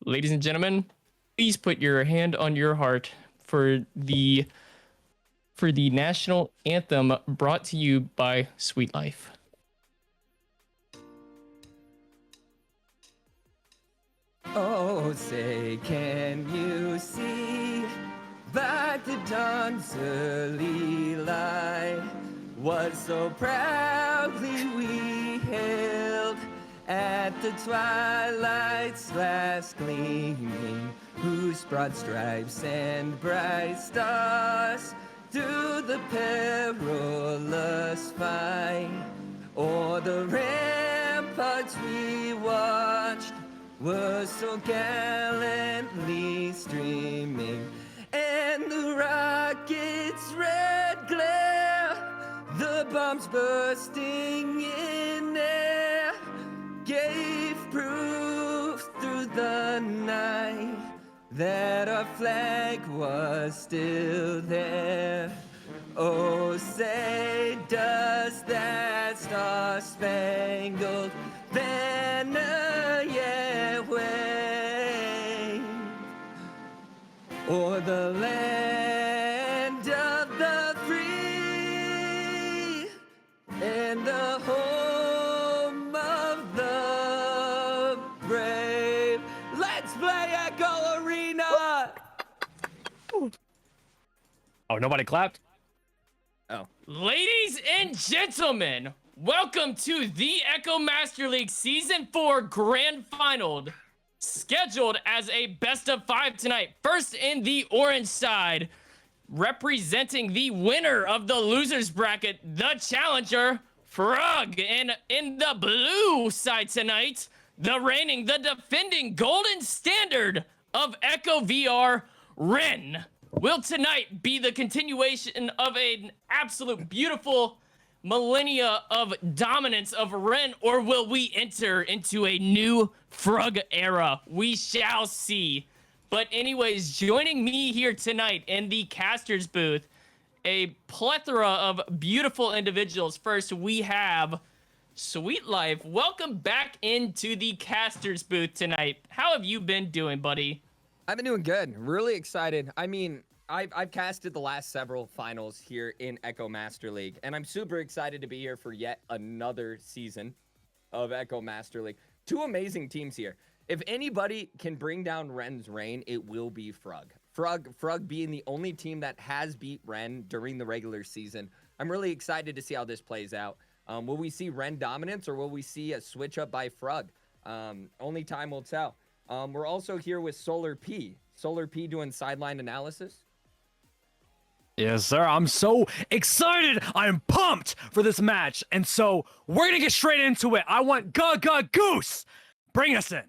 Ladies and gentlemen, please put your hand on your heart for the national anthem brought to you by Sweet Life. Oh, say, can you see that the dawn's early light was so proudly we hailed at the twilight's last gleaming, whose broad stripes and bright stars through the perilous fight o'er the ramparts we watched were so gallantly streaming, and the rocket's red glare, the bombs bursting in air, gave proof through the night that our flag was still there. Oh, say, does that star-spangled banner yet wave o'er the land of the free and the home of the brave? Let's play Echo Arena! Oh, nobody clapped? Oh. Ladies and gentlemen, welcome to the Echo Master League Season 4 Grand Final, scheduled as a best of 5 tonight. First in the orange side, representing the winner of the losers bracket, the challenger, Frug. And in the blue side tonight, the defending golden standard of Echo VR, Ren. Will tonight be the continuation of an absolute beautiful millennia of dominance of Ren, or will we enter into a new Frug era? We shall see. But anyways, joining me here tonight in the caster's booth, a plethora of beautiful individuals. First, we have Sweet Life. Welcome back into the caster's booth tonight. How have you been doing, buddy? I've been doing good. Really excited. I mean, I've casted the last several finals here in Echo Master League, and I'm super excited to be here for yet another season of Echo Master League. Two amazing teams here. If anybody can bring down Ren's reign, it will be Frug. Frug being the only team that has beat Ren during the regular season. I'm really excited to see how this plays out. Will we see Ren dominance, or will we see a switch up by Frug? Only time will tell. We're also here with Solar P. Solar P doing sideline analysis. Yes, sir. I'm so excited. I'm pumped for this match. And so we're going to get straight into it. I want Gaga Goose. Bring us in.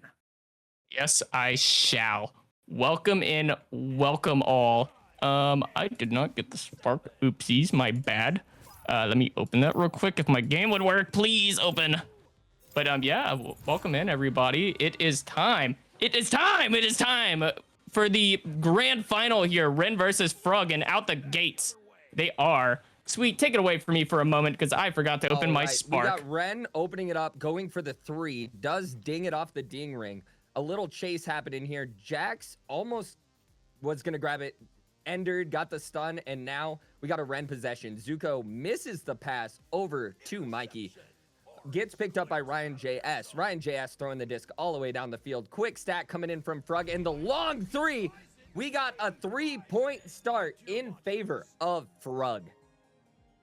Yes, I shall. Welcome in, welcome all. I did not get the spark. Oopsies, my bad. Let me open that real quick. If my game would work, please open. But yeah, welcome in, everybody. It is time. It is time for the grand final here. Ren versus Frug, and out the gates they are. Sweet, take it away from me for a moment, because I forgot to open my spark. We got Ren opening it up, going for the 3. Does ding it off the ding ring. A little chase happened in here. Jax almost was going to grab it. Endered, got the stun, and now we got a Ren possession. Zuko misses the pass over to Mikey. Gets picked up by Ryan JS. Ryan JS throwing the disc all the way down the field. Quick stack coming in from Frug, and the long 3. We got a 3-point start in favor of Frug.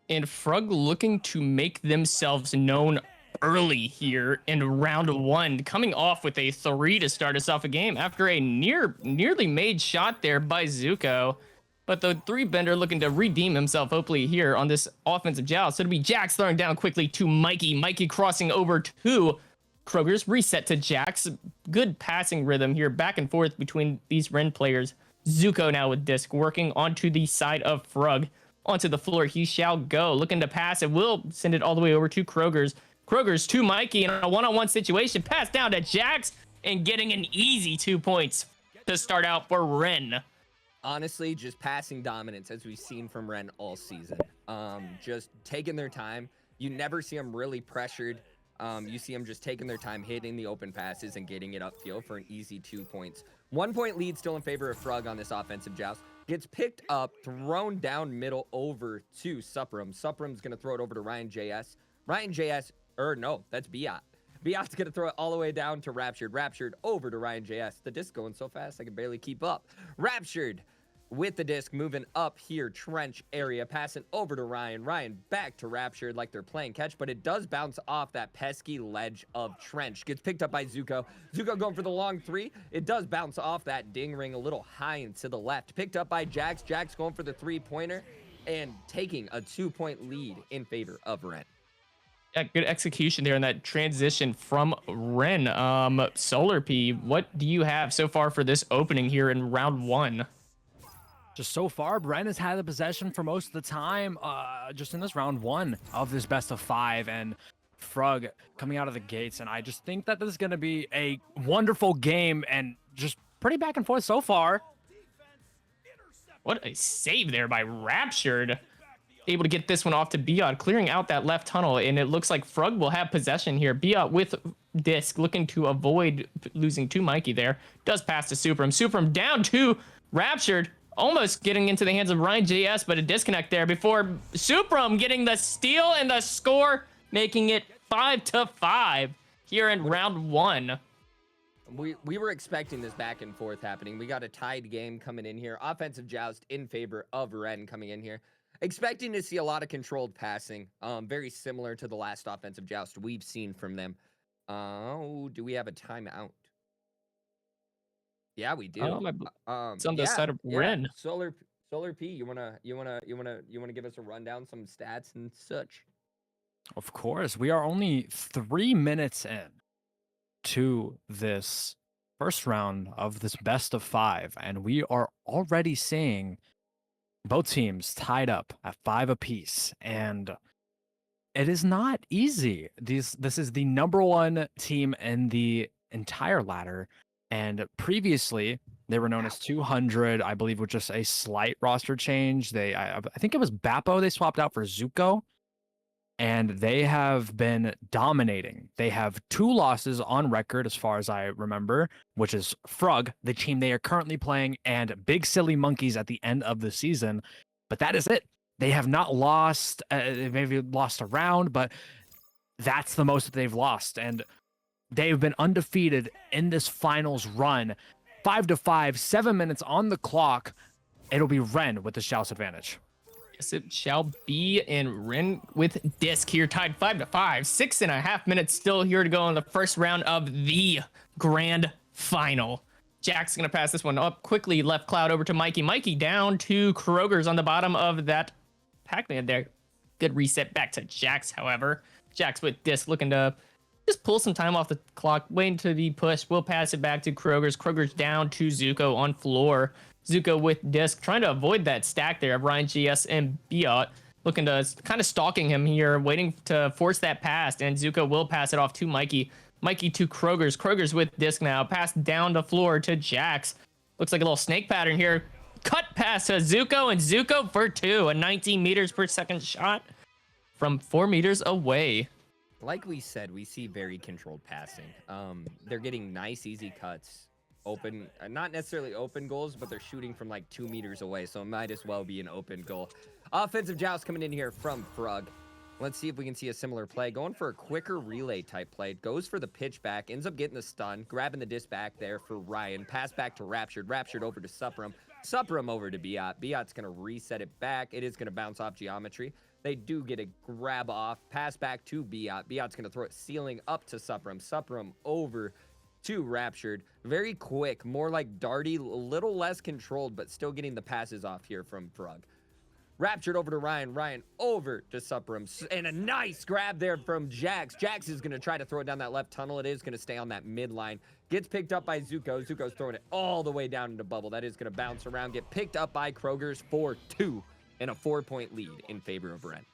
And Frug looking to make themselves known early here in round 1, coming off with a 3 to start us off a game after a nearly made shot there by Zuko. But the 3-bender looking to redeem himself, hopefully, here on this offensive joust. So it'll be Jax throwing down quickly to Mikey. Mikey crossing over to Kroger's. Reset to Jax. Good passing rhythm here, back and forth between these Ren players. Zuko now with disc, working onto the side of Frug. Onto the floor he shall go. Looking to pass. It will send it all the way over to Kroger's. Kroger's to Mikey in a one-on-one situation. Pass down to Jax, and getting an easy 2 points to start out for Ren. Honestly, just passing dominance, as we've seen from Ren all season. Just taking their time. You never see them really pressured. You see them just taking their time, hitting the open passes and getting it upfield for an easy 2 points. 1 point lead still in favor of Frug on this offensive joust. Gets picked up, thrown down middle over to Supram. Supram's going to throw it over to Ryan JS. Ryan JS, no, that's Biot. Biot's going to throw it all the way down to Raptured. Raptured over to Ryan JS. The disc going so fast I can barely keep up. Raptured with the disc moving up here, trench area, passing over to Ryan. Ryan back to Raptured like they're playing catch, but it does bounce off that pesky ledge of trench. Gets picked up by Zuko. Zuko going for the long three. It does bounce off that ding ring a little high and to the left. Picked up by Jax. Jax going for the three-pointer and taking a 2-point lead in favor of Ren. Yeah, good execution there in that transition from Ren. Solar P, what do you have so far for this opening here in round 1? Just so far, Bren has had the possession for most of the time, just in this round 1 of this best of 5, and Frug coming out of the gates. And I just think that this is going to be a wonderful game and just pretty back and forth so far. What a save there by Raptured. Able to get this one off to Biot, clearing out that left tunnel, and it looks like Frug will have possession here. Biot with disc, looking to avoid losing to Mikey there. Does pass to Supram. Supram down to Raptured. Almost getting into the hands of Ryan JS, but a disconnect there before Supram getting the steal and the score, making it 5-5 here in round 1. We were expecting this back and forth happening. We got a tied game coming in here. Offensive joust in favor of Ren coming in here. Expecting to see a lot of controlled passing, very similar to the last offensive joust we've seen from them. Do we have a timeout? Yeah, we do. It's on the side of Ren. Solar P, you wanna give us a rundown, some stats and such? Of course, we are only 3 minutes in to this first round of this best of 5, and we are already seeing both teams tied up at 5 apiece, and it is not easy. This is the number 1 team in the entire ladder. And previously, they were known as 200, I believe, with just a slight roster change. I think it was Bappo they swapped out for Zuko, and they have been dominating. They have 2 losses on record, as far as I remember, which is Frug, the team they are currently playing, and Big Silly Monkeys at the end of the season. But that is it. They have not lost. They maybe lost a round, but that's the most that they've lost. And they've been undefeated in this finals run. 5-5, 7 minutes on the clock. It'll be Ren with the Shouse advantage. Yes, it shall be. And Ren with disc here, tied 5-5. 6.5 minutes still here to go in the first round of the grand final. Jack's gonna pass this one up quickly. Left cloud over to Mikey. Mikey down to Kroger's on the bottom of that Pac-Man there. Good reset back to Jax, however. Jax with disc looking to just pull some time off the clock, waiting to be pushed. We'll pass it back to Kroger's. Kroger's down to Zuko on floor. Zuko with disc, trying to avoid that stack there of Ryan GS and Biot. Looking to kind of stalking him here, waiting to force that pass. And Zuko will pass it off to Mikey. Mikey to Kroger's. Kroger's with disc now. Pass down the floor to Jax. Looks like a little snake pattern here. Cut pass to Zuko, and Zuko for 2. A 19 meters per second shot from 4 meters away. Like we said, we see very controlled passing. They're getting nice, easy cuts. Open, not necessarily open goals, but they're shooting from like 2 meters away, so it might as well be an open goal. Offensive joust coming in here from Frug. Let's see if we can see a similar play. Going for a quicker relay type play. Goes for the pitch back, ends up getting the stun, grabbing the disc back there for Ryan. Pass back to Raptured. Raptured over to Supram. Supram over to Biot. Biot's going to reset it back. It is going to bounce off geometry. They do get a grab off, pass back to Biot. Biot's going to throw it ceiling up to Supram. Supram over to Raptured. Very quick, more like darty, a little less controlled, but still getting the passes off here from Frug. Raptured over to Ryan. Ryan over to Supram. And a nice grab there from Jax. Jax is going to try to throw it down that left tunnel. It is going to stay on that midline. Gets picked up by Zuko. Zuko's throwing it all the way down into bubble. That is going to bounce around. Get picked up by Kroger's for 2. And a 4-point lead in favor of Ren.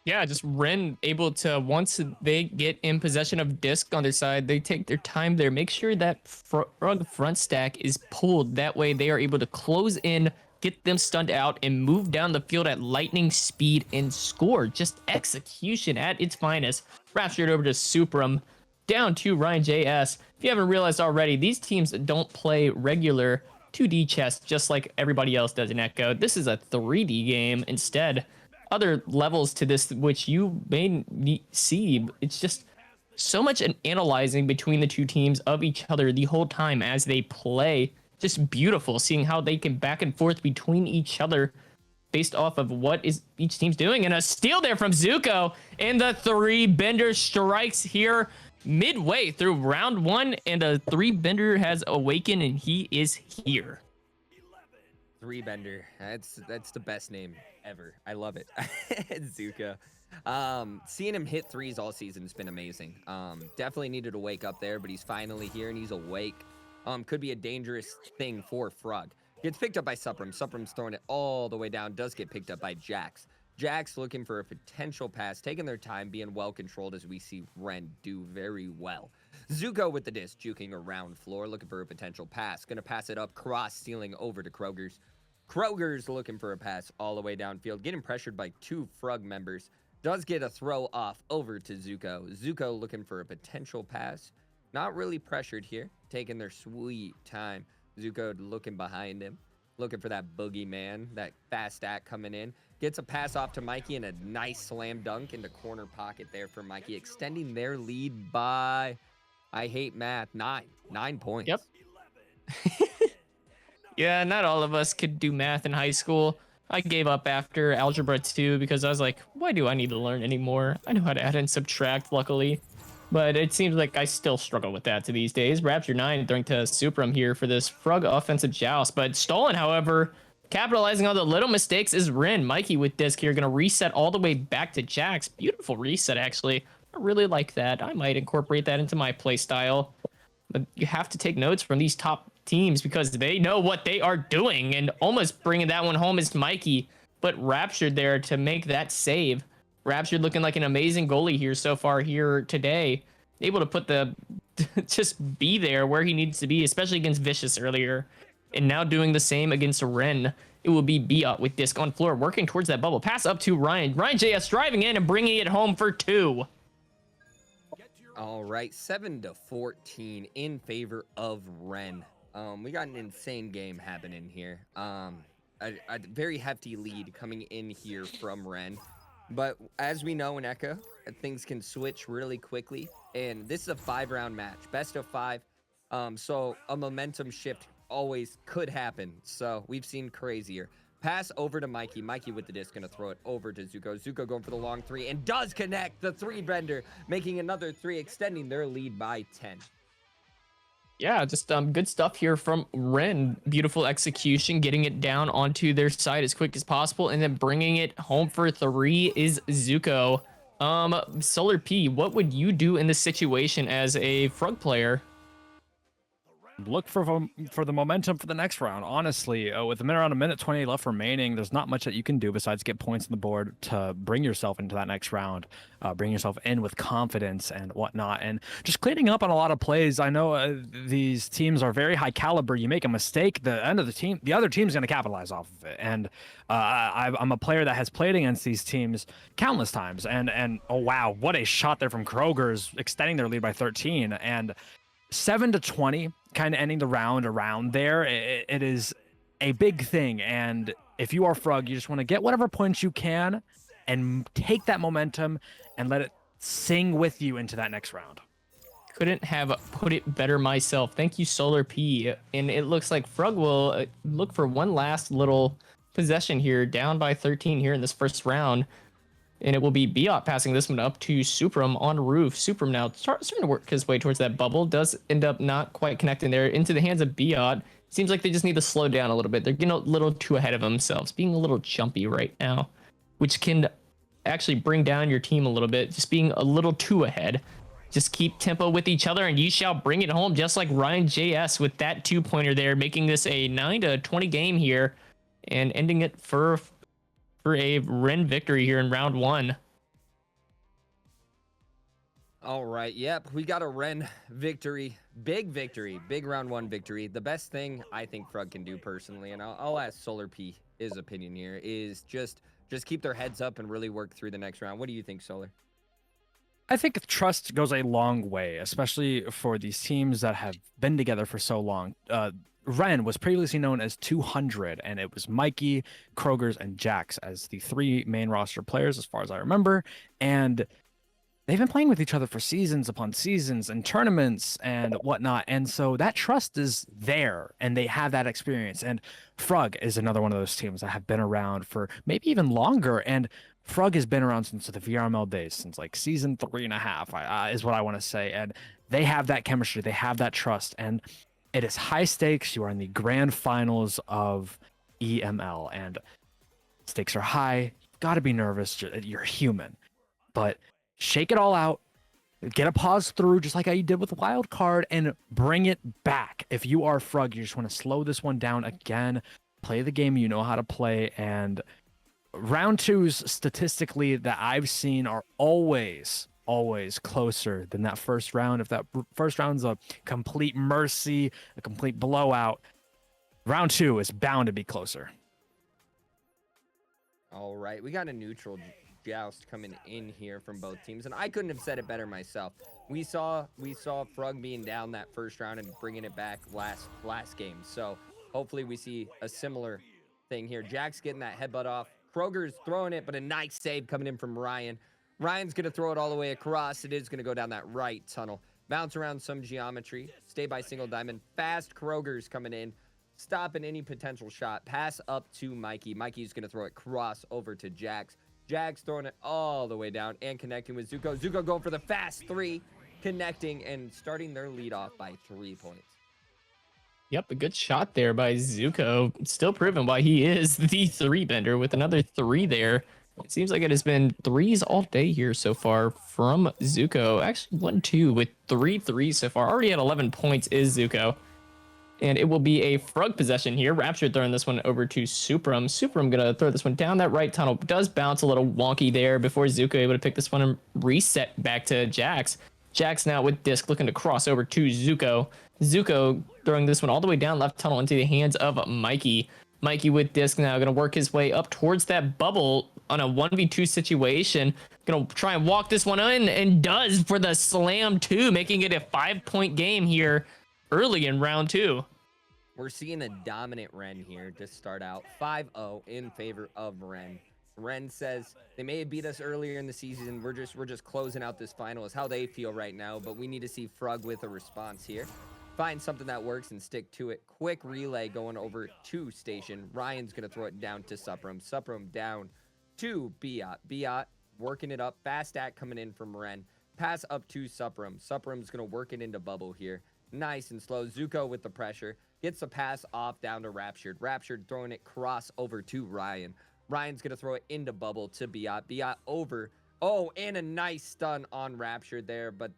Yeah, just Ren able to, once they get in possession of disc on their side, they take their time there. Make sure that front stack is pulled. That way they are able to close in get them stunned out, and move down the field at lightning speed and score. Just execution at its finest. Raptured over to Supram, down to Ryan JS. If you haven't realized already, these teams don't play regular 2D chess just like everybody else does in Echo. This is a 3D game instead. Other levels to this, which you may see, it's just so much an analyzing between the two teams of each other the whole time as they play. Just beautiful seeing how they can back and forth between each other based off of what is each team's doing. And a steal there from Zuko, and the three bender strikes here midway through round one, and a three bender has awakened, and he is here. Three bender. That's the best name ever. I love it. Zuko. Seeing him hit threes all season has been amazing. Definitely needed to wake up there, but he's finally here and he's awake. Could be a dangerous thing for Frug. Gets picked up by Supram. Supram's throwing it all the way down. Does get picked up by Jax. Jax looking for a potential pass, taking their time, being well controlled as we see Ren do very well. Zuko with the disc, juking around floor, looking for a potential pass. Gonna pass it up, cross, stealing over to Kroger's. Kroger's looking for a pass all the way downfield, getting pressured by two Frug members. Does get a throw off over to Zuko. Zuko looking for a potential pass. Not really pressured here, taking their sweet time. Zuko looking behind him, looking for that boogeyman, that fast act coming in. Gets a pass off to Mikey and a nice slam dunk in the corner pocket there for Mikey, extending their lead by, I hate math, 9 points. Yep. Yeah, not all of us could do math in high school. I gave up after Algebra 2 because I was like, why do I need to learn anymore? I know how to add and subtract, luckily. But it seems like I still struggle with that to these days. Rapture 9 throwing to Supram here for this Frug offensive joust. But stolen, however, capitalizing on the little mistakes is Rin. Mikey with disc here, going to reset all the way back to Jax. Beautiful reset, actually. I really like that. I might incorporate that into my play style. But you have to take notes from these top teams because they know what they are doing, and almost bringing that one home is Mikey, but Raptured there to make that save. Raptured looking like an amazing goalie here so far here today, able to put the just be there where he needs to be, especially against Vicious earlier, and now doing the same against Ren. It will be Biot with disc on floor, working towards that bubble pass up to Ryan JS driving in and bringing it home for 2. All right, 7-14 in favor of Ren. We got an insane game happening here. A very hefty lead coming in here from Ren. But as we know in Echo, things can switch really quickly. And this is a 5-round match, best of 5. So a momentum shift always could happen. So we've seen crazier. Pass over to Mikey. Mikey with the disc, going to throw it over to Zuko. Zuko going for the long 3 and does connect the 3-bender, making another 3, extending their lead by 10. Yeah, just good stuff here from Ren. Beautiful execution, getting it down onto their side as quick as possible, and then bringing it home for 3 is Zuko. Solar P, what would you do in this situation as a Frug player? Look for the momentum for the next round. Honestly, with around a minute 20 left remaining, there's not much that you can do besides get points on the board to bring yourself into that next round, bring yourself in with confidence and whatnot, and just cleaning up on a lot of plays. I know these teams are very high caliber. You make a mistake, the other team's going to capitalize off of it. And I'm a player that has played against these teams countless times. And oh wow, what a shot there from Kroger's, extending their lead by 13. And 7-20, kind of ending the round around there. It is a big thing, and if you are Frug, you just want to get whatever points you can and take that momentum and let it sing with you into that next round. Couldn't have put it better myself. Thank you, Solar P. And it looks like Frug will look for one last little possession here, down by 13 here in this first round. And it will be Biot passing this one up to Supram on roof. Supram now starting to work his way towards that bubble. Does end up not quite connecting there into the hands of Biot. Seems like they just need to slow down a little bit. They're getting a little too ahead of themselves, being a little jumpy right now, which can actually bring down your team a little bit, just being a little too ahead. Just keep tempo with each other, and you shall bring it home, just like Ryan JS with that 2-pointer there, making this a 9-20 game here, and ending it for a Ren victory here in round 1. All right. Yep. We got a Ren victory. Big round one victory. The best thing I think Frug can do personally, and I'll ask Solar P his opinion here, is just keep their heads up and really work through the next round. What do you think, Solar? I think trust goes a long way, especially for these teams that have been together for so long. Ren was previously known as 200, and it was Mikey, Kroger's, and Jax as the three main roster players, as far as I remember. And they've been playing with each other for seasons upon seasons and tournaments and whatnot. And so that trust is there and they have that experience. And Frug is another one of those teams that have been around for maybe even longer. And Frug has been around since the VRML days, since like season 3.5, is what I want to say. And they have that chemistry, they have that trust. And it is high stakes. You are in the grand finals of EML, and stakes are high. Got to be nervous. You're human. But shake it all out, get a pause through, just like how you did with Wild Card, and bring it back. If you are Frug, you just want to slow this one down again, play the game you know how to play, and round twos, statistically, that I've seen are always closer than that first round. If that first round's a complete mercy, a complete blowout, round two is bound to be closer. All right. We got a neutral joust coming in here from both teams, and I couldn't have said it better myself. We saw Frug being down that first round and bringing it back last game. So hopefully we see a similar thing here. Jack's getting that headbutt off. Kroger's throwing it, but a nice save coming in from Ryan. Ryan's gonna throw it all the way across. It is gonna go down that right tunnel. Bounce around some geometry. Stay by single diamond. Fast Kroger's coming in, stopping any potential shot. Pass up to Mikey. Mikey's gonna throw it cross over to Jax. Jags throwing it all the way down and connecting with Zuko. Zuko going for the fast three, connecting and starting their lead off by 3 points. Yep, a good shot there by Zuko. Still proving why he is the three bender with another three there. It seems like it has been threes all day here so far from Zuko. Actually, 1-2 with 3 threes so far. Already at 11 points is Zuko. And it will be a Frug possession here. Rapture throwing this one over to Supram. Supram gonna throw this one down that right tunnel. Does bounce a little wonky there before Zuko able to pick this one and reset back to Jax. Jax now with disc looking to cross over to Zuko. Zuko throwing this one all the way down left tunnel into the hands of Mikey. Mikey with disc now gonna work his way up towards that bubble on a 1v2 situation. Gonna try and walk this one in, and does for the slam 2, making it a 5-point game here early in round 2. We're seeing a dominant Ren here to start out. 5-0 in favor of Ren. Ren says they may have beat us earlier in the season. We're just closing out this final is how they feel right now, but we need to see Frug with a response here. Find something that works and stick to it. Quick relay going over to Station. Ryan's going to throw it down to Supram. Supram down to Biot. Biot working it up. Fast stack coming in from Ren. Pass up to Supram. Supram's going to work it into Bubble here. Nice and slow. Zuko with the pressure. Gets the pass off down to Raptured. Raptured throwing it cross over to Ryan. Ryan's going to throw it into Bubble to Biot. Biot over. Oh, and a nice stun on Raptured there, but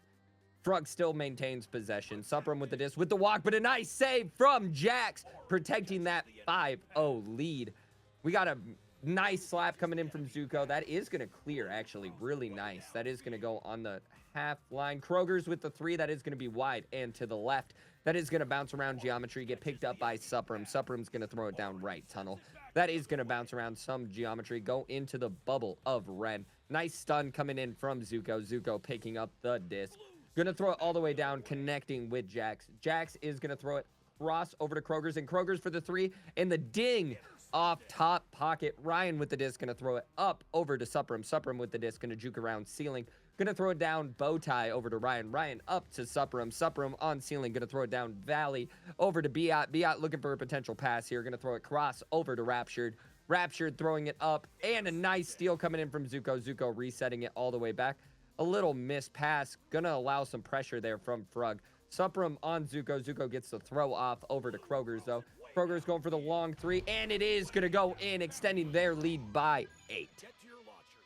Frug still maintains possession. Supram with the disc with the walk, but a nice save from Jax, protecting that 5-0 lead. We got a nice slap coming in from Zuko. That is going to clear, actually. Really nice. That is going to go on the half line. Kroger's with the 3. That is going to be wide and to the left. That is going to bounce around geometry, get picked up by Supram. Supram's going to throw it down right tunnel. That is going to bounce around some geometry, go into the bubble of Ren. Nice stun coming in from Zuko. Zuko picking up the disc. Going to throw it all the way down, connecting with Jax. Jax is going to throw it cross over to Kroger's, and Kroger's for the 3, and the ding off top pocket. Ryan with the disc, going to throw it up over to Supram. Supram with the disc, going to juke around ceiling. Going to throw it down bow tie over to Ryan. Ryan up to Supram. Supram on ceiling, going to throw it down Valley over to Biot. Biot looking for a potential pass here. Going to throw it cross over to Raptured. Raptured throwing it up, and a nice steal coming in from Zuko. Zuko resetting it all the way back. A little missed pass. Gonna allow some pressure there from Frug. Supram on Zuko. Zuko gets the throw off over to Kroger's, though. Kroger's going for the long 3, and it is gonna go in, extending their lead by 8.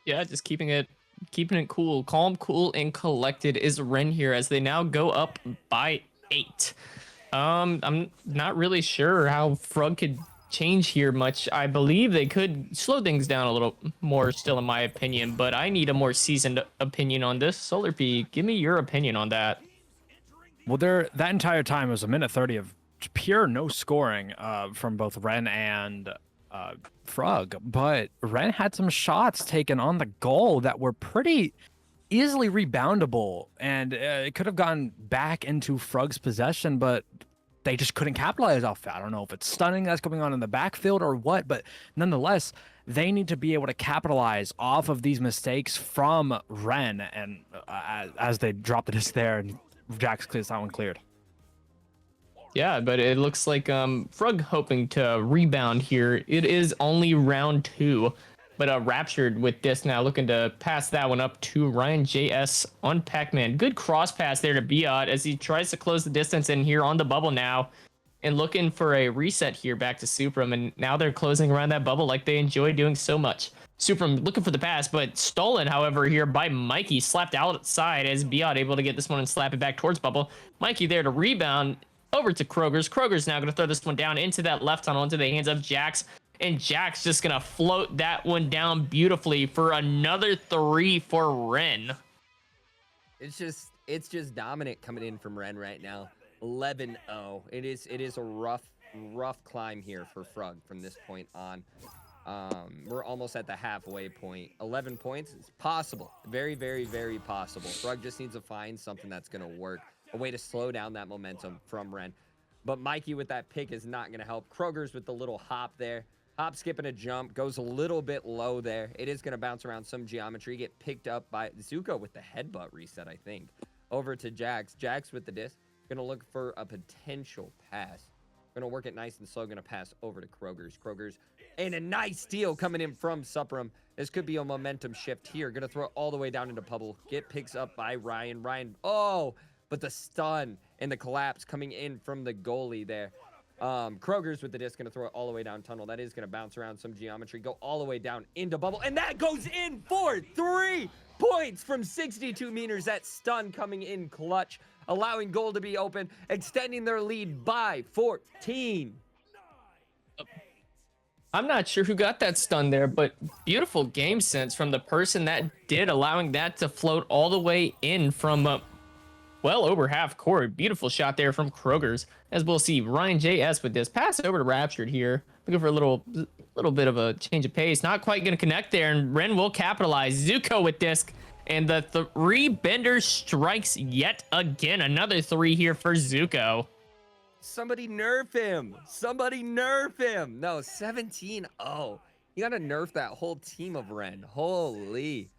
Yeah, just keeping it cool. Calm, cool, and collected is Ren here as they now go up by 8. I'm not really sure how Frug could change here much. I believe they could slow things down a little more still, in my opinion, but I need a more seasoned opinion on this. Solar P, give me your opinion on that. Well, that entire time was a minute 30 of pure no scoring from both Ren and Frug, but Ren had some shots taken on the goal that were pretty easily reboundable, and it could have gone back into Frug's possession, but they just couldn't capitalize off it. I don't know if it's stunning that's going on in the backfield or what, but nonetheless, they need to be able to capitalize off of these mistakes from Ren, and as they drop the disc there, and Jax clears that one cleared. Yeah, but it looks like Frug hoping to rebound here. It is only round 2, but Raptured with disc now looking to pass that one up to Ryan JS on Pac-Man. Good cross pass there to Biot as he tries to close the distance in here on the bubble now, and looking for a reset here back to Supram, and now they're closing around that bubble like they enjoy doing so much. Supram looking for the pass, but stolen, however, here by Mikey, slapped outside as Biot able to get this one and slap it back towards bubble. Mikey there to rebound over to Kroger's. Kroger's now going to throw this one down into that left tunnel into the hands of Jax, and Jax just going to float that one down beautifully for another 3 for Ren. It's just dominant coming in from Ren right now. 11-0. It is a rough climb here for Frug from this point on. We're almost at the halfway point. 11 points is possible. Very, very, very possible. Frug just needs to find something that's going to work. A way to slow down that momentum from Ren. But Mikey with that pick is not going to help. Kroger's with the little hop there. Hop, skip, and a jump. Goes a little bit low there. It is going to bounce around some geometry. Get picked up by Zuko with the headbutt reset, I think. Over to Jax. Jax with the disc. Going to look for a potential pass. Going to work it nice and slow. Going to pass over to Kroger's. Kroger's. And a nice steal coming in from Supram. This could be a momentum shift here. Going to throw it all the way down into Pubble. Get picks up by Ryan. Ryan. Oh! But the stun and the collapse coming in from the goalie there. Kroger's with the disc, going to throw it all the way down tunnel. That is going to bounce around some geometry, go all the way down into bubble, and that goes in for 3 points from 62 meters. That stun coming in clutch, allowing goal to be open, extending their lead by 14. I'm not sure who got that stun there, but beautiful game sense from the person that did, allowing that to float all the way in from well over half court. Beautiful shot there from Kroger's, as we'll see Ryan JS with this pass over to Raptured here, looking for a little bit of a change of pace. Not quite going to connect there, and Ren will capitalize. Zuko with disc, and the 3-bender strikes yet again. Another 3 here for Zuko. Somebody nerf him. Somebody nerf him. No, 17-0. You got to nerf that whole team of Ren. Holy.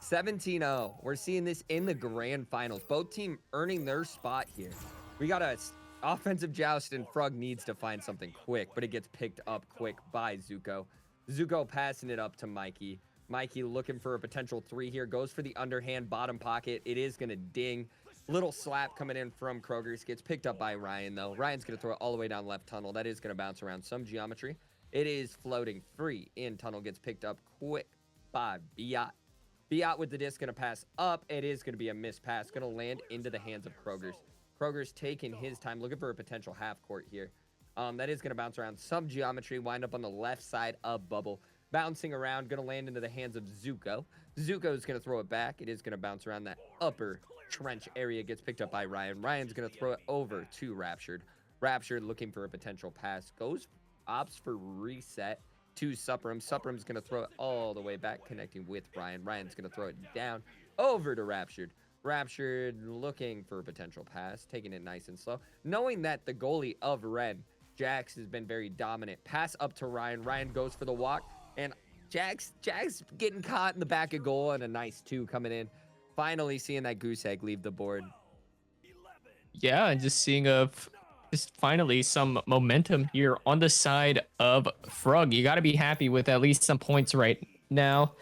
17-0. We're seeing this in the grand finals. Both teams earning their spot here. We got a offensive joust, and Frug needs to find something quick, but it gets picked up quick by Zuko. Zuko passing it up to Mikey. Mikey looking for a potential 3 here. Goes for the underhand bottom pocket. It is going to ding. Little slap coming in from Kroger's. Gets picked up by Ryan, though. Ryan's going to throw it all the way down left tunnel. That is going to bounce around some geometry. It is floating free in tunnel. Gets picked up quick by Biot. Biot with the disc, going to pass up. It is going to be a missed pass. Going to land into the hands of Kroger's. Kroger's taking his time, looking for a potential half court here. That is going to bounce around some geometry, wind up on the left side of bubble. Bouncing around, going to land into the hands of Zuko. Zuko is going to throw it back. It is going to bounce around that upper trench area. Gets picked up by Ryan. Ryan's going to throw it over to Raptured. Raptured looking for a potential pass. Opts for reset to Supram. Supram's going to throw it all the way back, connecting with Ryan. Ryan's going to throw it down over to Raptured. Raptured looking for a potential pass, taking it nice and slow. Knowing that the goalie of Ren, Jax, has been very dominant. Pass up to Ryan. Ryan goes for the walk, and Jax getting caught in the back of goal, and a nice 2 coming in. Finally seeing that goose egg leave the board. Yeah, and just seeing just finally some momentum here on the side of Frug. You got to be happy with at least some points right now.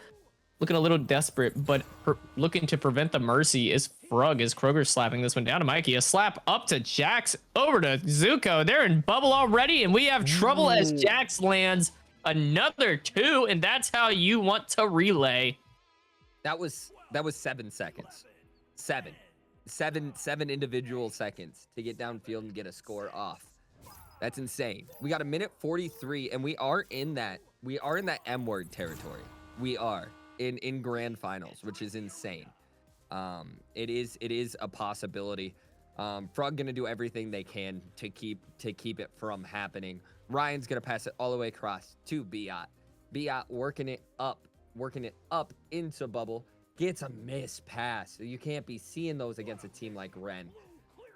Looking a little desperate, but looking to prevent the mercy is Frug, as Kroger slapping this one down to Mikey. A slap up to Jax, over to Zuko. They're in bubble already, and we have trouble as Jax lands another 2, and that's how you want to relay. That was 7 seconds. Seven individual seconds to get downfield and get a score off. That's insane. We got a minute 43, and we are in that M word territory. We are in grand finals, which is insane. It is a possibility. Frug gonna do everything they can to keep it from happening. Ryan's gonna pass it all the way across to Biot. Biot working it up into bubble. Gets a miss pass. You can't be seeing those against a team like Ren.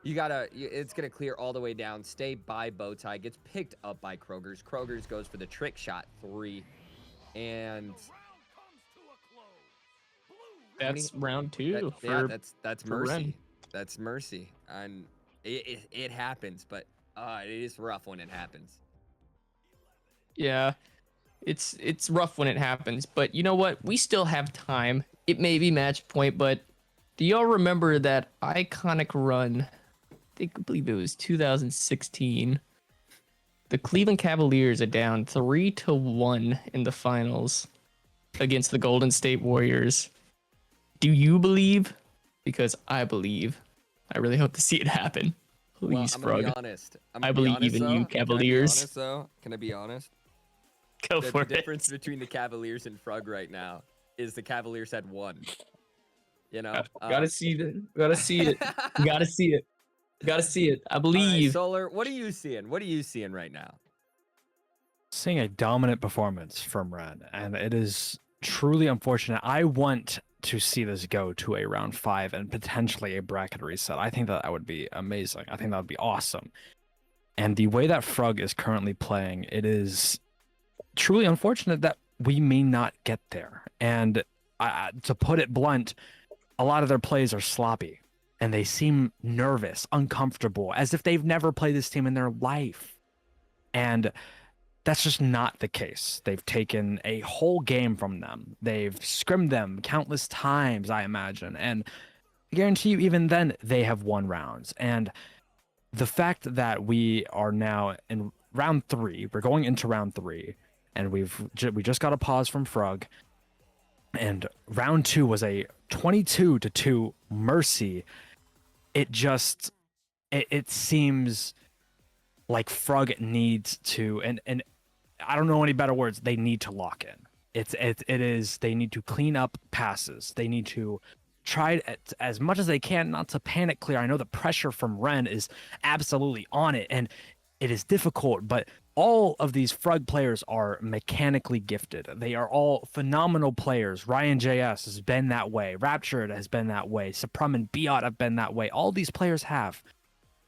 It's gonna clear all the way down. Stay by Bowtie. Gets picked up by Kroger's. Kroger's goes for the trick shot 3, and That's round 2 that's for mercy. Ren. That's mercy, and it happens, but it is rough when it happens. Yeah, it's rough when it happens, but you know what? We still have time. It may be match point, but do y'all remember that iconic run? I believe it was 2016. The Cleveland Cavaliers are down 3-1 in the finals against the Golden State Warriors. Do you believe? Because I believe. I really hope to see it happen. Please, I'm gonna Frug. be honest. I believe in you, Cavaliers. Can I be honest? Go for The it. difference between the Cavaliers and Frug right now is the Cavaliers had 1. You know, Gotta see it. Gotta see it. Gotta see it. Gotta see it. I All right, believe. Solar, what are you seeing? What are you seeing right now? Seeing a dominant performance from Ren, and it is truly unfortunate. I want to see this go to a round 5 and potentially a bracket reset. I think that would be amazing. I think that would be awesome. And the way that Frug is currently playing, it is truly unfortunate that we may not get there. And to put it blunt, a lot of their plays are sloppy and they seem nervous, uncomfortable, as if they've never played this team in their life. And that's just not the case. They've taken a whole game from them. They've scrimmed them countless times, I imagine. And I guarantee you, even then, they have won rounds. And the fact that we are now in round 3, we're going into round 3, and we just got a pause from Frug. And round 2 was a 22-2 mercy. It seems like Frug needs to, and I don't know any better words. They need to lock in. They need to clean up passes. They need to try as much as they can not to panic clear. I know the pressure from Ren is absolutely on it, and it is difficult, but all of these Frug players are mechanically gifted. They are all phenomenal players. Ryan JS has been that way. Raptured has been that way. Supreme and Biot have been that way. All these players have.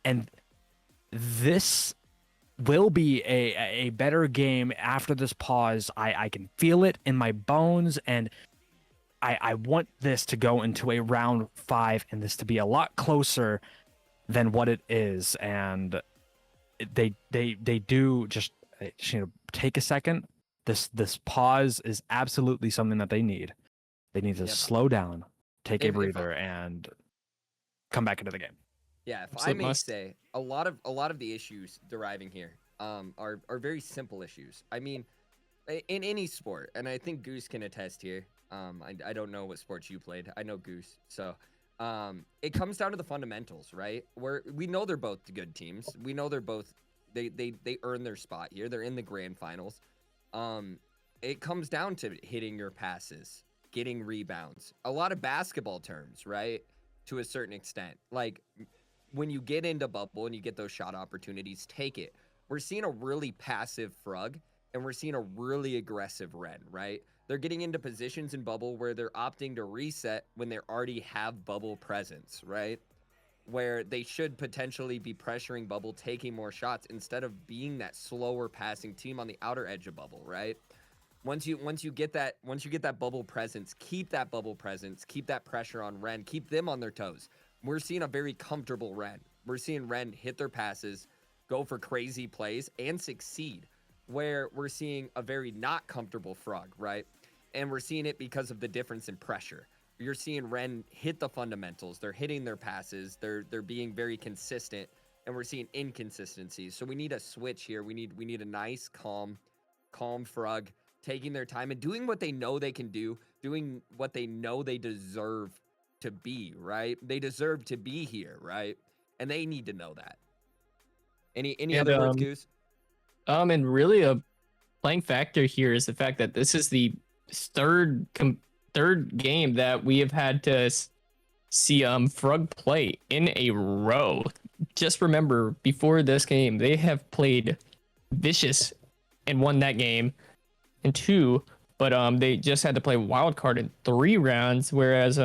And this will be a better game after this pause. I can feel it in my bones, and I want this to go into a round 5 and this to be a lot closer than what it is. And they do just take a second. This pause is absolutely something that they need. They need to slow down, take a breather, and come back into the game. Yeah, if I may say, a lot of the issues deriving here are very simple issues. I mean, in any sport, and I think Goose can attest here. I don't know what sports you played. I know Goose, so it comes down to the fundamentals, right? Where we know they're both good teams. We know they're both they earn their spot here. They're in the grand finals. It comes down to hitting your passes, getting rebounds. A lot of basketball terms, right? To a certain extent, like when you get into bubble and you get those shot opportunities, take it. We're seeing a really passive Frug, and we're seeing a really aggressive Ren, right? They're getting into positions in bubble where they're opting to reset when they already have bubble presence, right? Where they should potentially be pressuring bubble, taking more shots instead of being that slower passing team on the outer edge of bubble, right? Once you get that bubble presence, keep that bubble presence, keep that pressure on Ren, keep them on their toes. We're seeing a very comfortable Ren. We're seeing Ren hit their passes, go for crazy plays, and succeed. Where we're seeing a very not comfortable Frog, right? And we're seeing it because of the difference in pressure. You're seeing Ren hit the fundamentals. They're hitting their passes. They're being very consistent, and we're seeing inconsistencies. So we need a switch here. We need a nice, calm Frog, taking their time and doing what they know they can do, doing what they know they deserve to be, right? They deserve to be here, right? And they need to know that. Any And, other words, Goose? And really a playing factor here is the fact that this is the third game that we have had to see Frug play in a row. Just remember, before this game, they have played Vicious and won that game in 2, but they just had to play wild card in 3 rounds, whereas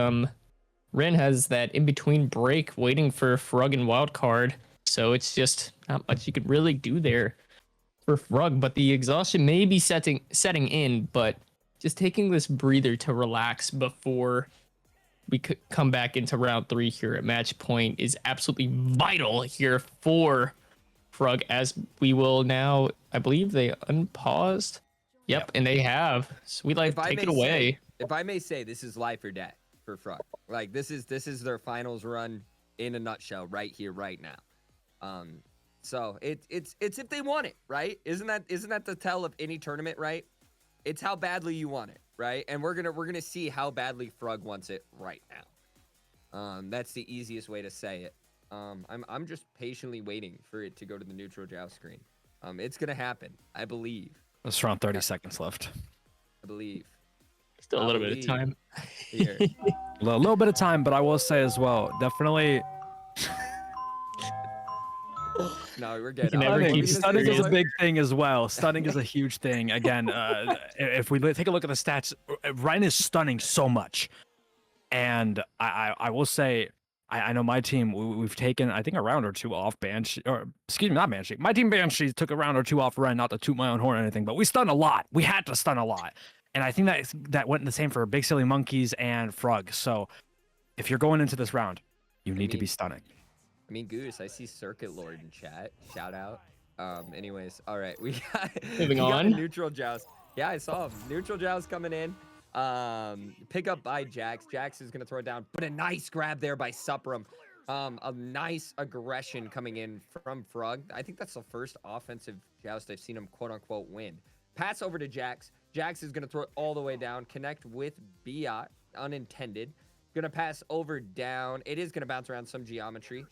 Ren has that in between break waiting for Frug and wild card. So it's just not much you could really do there for Frug, but the exhaustion may be setting in, but just taking this breather to relax before we could come back into round 3 here at match point is absolutely vital here for Frug, as we will now, I believe they unpaused. Yep. And they have. So we take it away. If I may say, this is life or death for Frug. Like this is their finals run in a nutshell right here, right now. So it's if they want it, right? Isn't that the tell of any tournament, right? It's how badly you want it, right? And we're gonna see how badly Frug wants it right now. That's the easiest way to say it. I'm just patiently waiting for it to go to the neutral joust screen. It's gonna happen, I believe. There's around 30 seconds left. I believe. Still a little bit of time. Here. A little bit of time, but I will say as well, definitely. No, we're good. Stunning is a big thing as well. Stunning is a huge thing. Again, if we take a look at the stats, Ryan is stunning so much. And I will say, I know my team, we've taken, I think, a round or 2 off Banshee, or excuse me, not Banshee. My team Banshee took a round or 2 off Ren, not to toot my own horn or anything, but we stunned a lot. We had to stun a lot. And I think that went the same for Big Silly Monkeys and Frug. So if you're going into this round, you need to be stunning. I mean, Goose, I see Circuit Lord in chat. Shout out. Anyways, all right. We got the neutral joust. Yeah, I saw him. Neutral joust coming in. Pick up by Jax. Jax is going to throw it down, but a nice grab there by Supram. A nice aggression coming in from Frug. I think that's the first offensive joust I've seen him quote-unquote win. Pass over to Jax. Jax is going to throw it all the way down. Connect with Biot. Unintended. Going to pass over down. It is going to bounce around some geometry.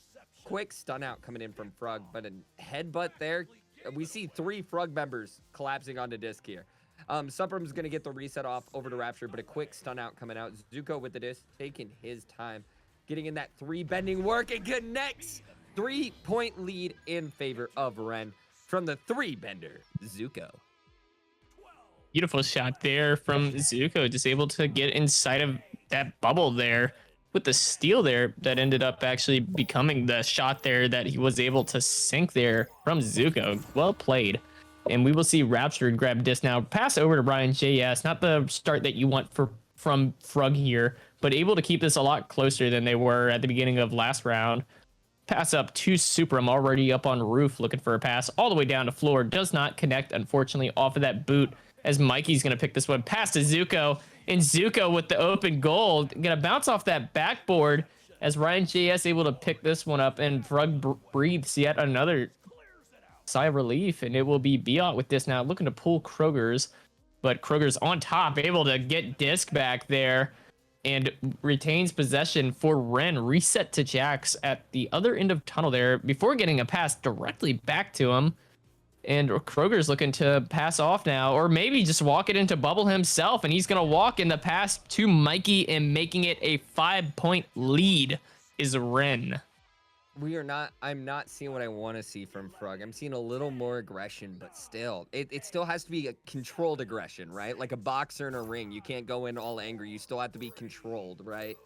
Quick stun out coming in from Frug, but a headbutt there. We see 3 Frug members collapsing onto disc here. Supram's going to get the reset off over to Rapture, but a quick stun out coming out. Zuko with the disc, taking his time. Getting in that 3 bending work. It connects. 3-point lead in favor of Ren from the 3 bender, Zuko. Beautiful shot there from Zuko, just able to get inside of that bubble there with the steal there that ended up actually becoming the shot there that he was able to sink there from Zuko. Well played. And we will see Rapture grab disc now. Pass over to Brian JS. Not the start that you want from Frug here, but able to keep this a lot closer than they were at the beginning of last round. Pass up to Supram, already up on roof, looking for a pass all the way down to floor. Does not connect, unfortunately, off of that boot, as Mikey's going to pick this one. Pass to Zuko, and Zuko with the open goal. Going to bounce off that backboard as Ryan JS able to pick this one up, and Frug breathes yet another sigh of relief, and it will be Biot with this now, looking to pull Kroger's, but Kroger's on top, able to get disc back there, and retains possession for Ren. Reset to Jax at the other end of tunnel there before getting a pass directly back to him. And Kroger's looking to pass off now, or maybe just walk it into bubble himself, and he's going to walk in the pass to Mikey, and making it a 5-point lead is Ren. I'm not seeing what I want to see from Frug. I'm seeing a little more aggression, but still, it still has to be a controlled aggression, right? Like a boxer in a ring. You can't go in all angry. You still have to be controlled, right?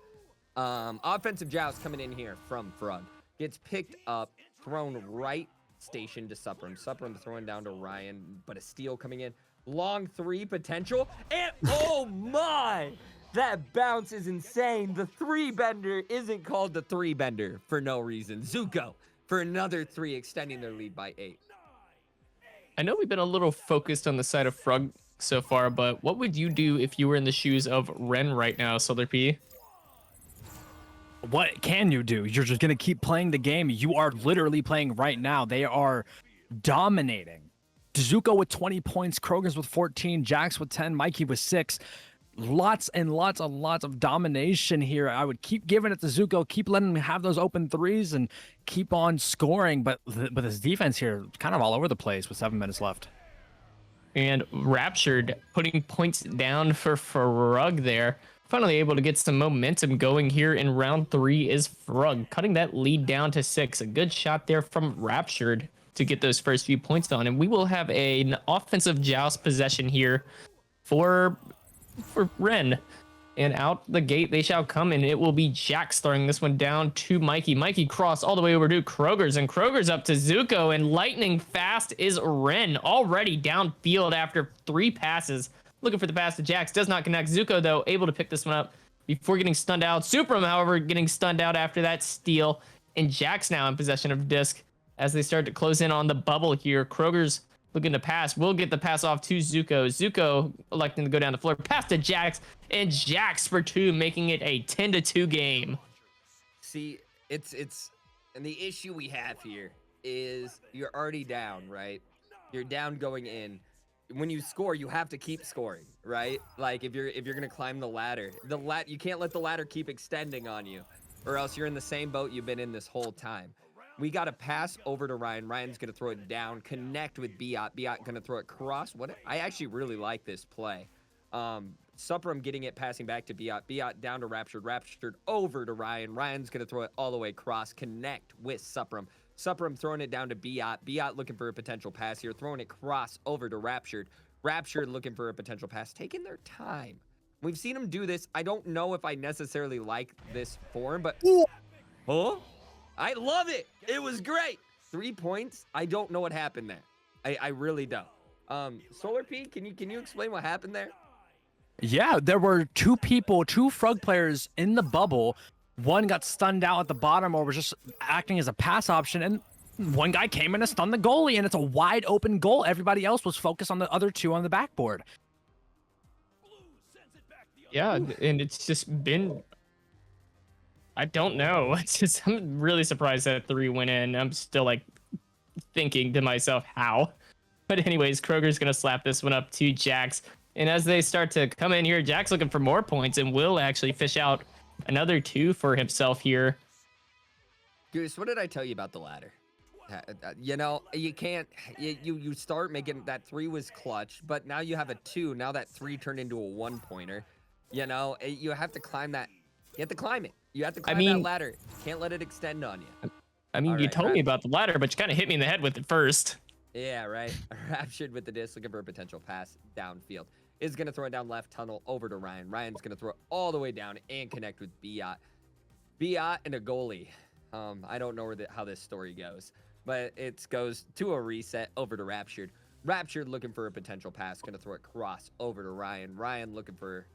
Offensive joust coming in here from Frug. Gets picked up, thrown right station to Supram. Supram throwing down to Ryan, but a steal coming in. Long 3 potential, and oh my! That bounce is insane. The 3 bender isn't called the 3 bender for no reason. Zuko for another 3, extending their lead by 8. I know we've been a little focused on the side of Frug so far, but what would you do if you were in the shoes of Ren right now, Solar P? What can you do? You're just going to keep playing the game. You are literally playing right now. They are dominating. Zuko with 20 points, Kroger's with 14, Jax with 10, Mikey with 6. lots and lots and lots of domination here. I would keep giving it to Zuko, keep letting him have those open threes and keep on scoring. But his defense here, kind of all over the place with 7 minutes left. And Raptured putting points down for Frug there. Finally able to get some momentum going here in round 3 is Frug, cutting that lead down to 6. A good shot there from Raptured to get those first few points on. And we will have an offensive joust possession here for Ren. And out the gate they shall come, and it will be Jax throwing this one down to Mikey. Mikey cross all the way over to Kroger's, and Kroger's up to Zuko, and lightning fast is Ren, already downfield after 3 passes. Looking for the pass to Jax, does not connect. Zuko, though, able to pick this one up before getting stunned out. Supreme, however, getting stunned out after that steal, and Jax now in possession of disc as they start to close in on the bubble here. Kroger's looking to pass, will get the pass off to Zuko. Zuko electing to go down the floor, pass to Jax, and Jax for 2, making it a 10-2 game. See, it's and the issue we have here is you're already down, right? You're down going in. When you score, you have to keep scoring, right? Like if you're gonna climb the ladder, you can't let the ladder keep extending on you, or else you're in the same boat you've been in this whole time. We got to pass over to Ryan. Ryan's going to throw it down, connect with Biot. Biot going to throw it cross. I actually really like this play. Supram getting it, passing back to Biot. Biot down to Raptured. Raptured over to Ryan. Ryan's going to throw it all the way cross, connect with Supram. Supram throwing it down to Biot. Biot looking for a potential pass here, throwing it cross over to Raptured. Raptured looking for a potential pass, taking their time. We've seen them do this. I don't know if I necessarily like this form, but... Huh? I love it. It was great. 3 points. I don't know what happened there. I really don't. Solar P, can you explain what happened there? Yeah, there were 2 Frug players in the bubble. One got stunned out at the bottom or was just acting as a pass option, and one guy came in and stunned the goalie, and it's a wide open goal. Everybody else was focused on the other 2 on the backboard. Yeah, and it's just been... I don't know. It's just, I'm really surprised that 3 went in. I'm still like thinking to myself how. But anyways, Kroger's gonna slap this one up to Jax. And as they start to come in here, Jax looking for more points and will actually fish out another 2 for himself here. Goose, what did I tell you about the ladder? You know, you can't, you start making, that 3 was clutch, but now you have a 2. Now that 3 turned into a 1-pointer. You know, you have to climb that. You have to climb it. You have to climb that ladder. Can't let it extend on you. I mean, you told me about the ladder, but you kind of hit me in the head with it first. Yeah, right. Raptured with the disc, looking for a potential pass downfield. Is going to throw it down left tunnel over to Ryan. Ryan's going to throw it all the way down and connect with Biot. Biot and a goalie. I don't know how this story goes, but it goes to a reset over to Raptured. Raptured looking for a potential pass. Going to throw it cross over to Ryan. Ryan looking for